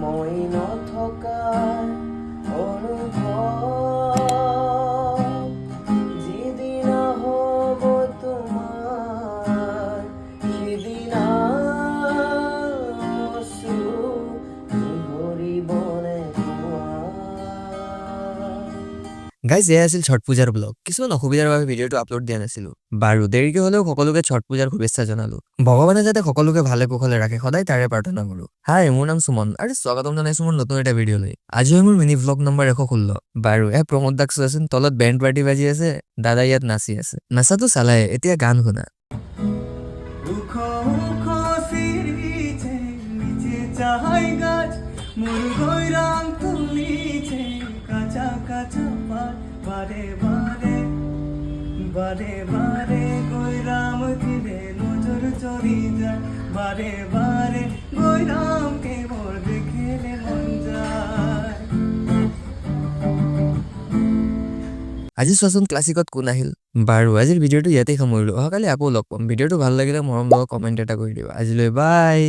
মই নথকাৰ অনুভৱ যিদিনা হ'ব তোমাৰ সিদিনা ধৰিবনে গাইজ এয়া আছিল ছট পূজাৰ ব্লগ। কিছুমান অসুবিধাৰ বাবে ভিডিঅ'টো আপলোড দিয়া নাছিলো। বাৰু দেৰিকে হলেও সকলোকে ছট পূজাৰ শুভেচ্ছা জনালো। ভগৱানে যাতে সকলোকে ভালে কুশলে ৰাখে সদায় তাৰে প্ৰাৰ্থনা কৰো। হাই, মোৰ নাম সুমন আৰু স্বাগতম জনাইছো মোৰ নতুন এটা ভিডিঅ'লৈ। আজি হয় মোৰ মিনি ভ্লগ নম্বৰ 116। বাৰু প্ৰমোদ দাক চোৱাচোন, তলত বেণ্ড পাৰ্টি বাজি আছে, দাদা ইয়াত নাচি আছে। নাচাটো চালাই, এতিয়া গান শুনা। বারে বারে গৈরাম দিলে নজর চলি যায়, বারে বারে গৈরাম কেবল দেখিলে মন যায়। আজি চোৱাচোন ক্লাছিকত কোন আহিল। বাৰু আজিৰ ভিডিঅ'টো ইয়াতেই সামৰিলো। অহাকালি আকৌ লগ পাম। ভিডিঅ'টো ভাল লাগিলে মৰম লগা কমেণ্ট এটা কৰি দিবা। আজিলৈ বাই।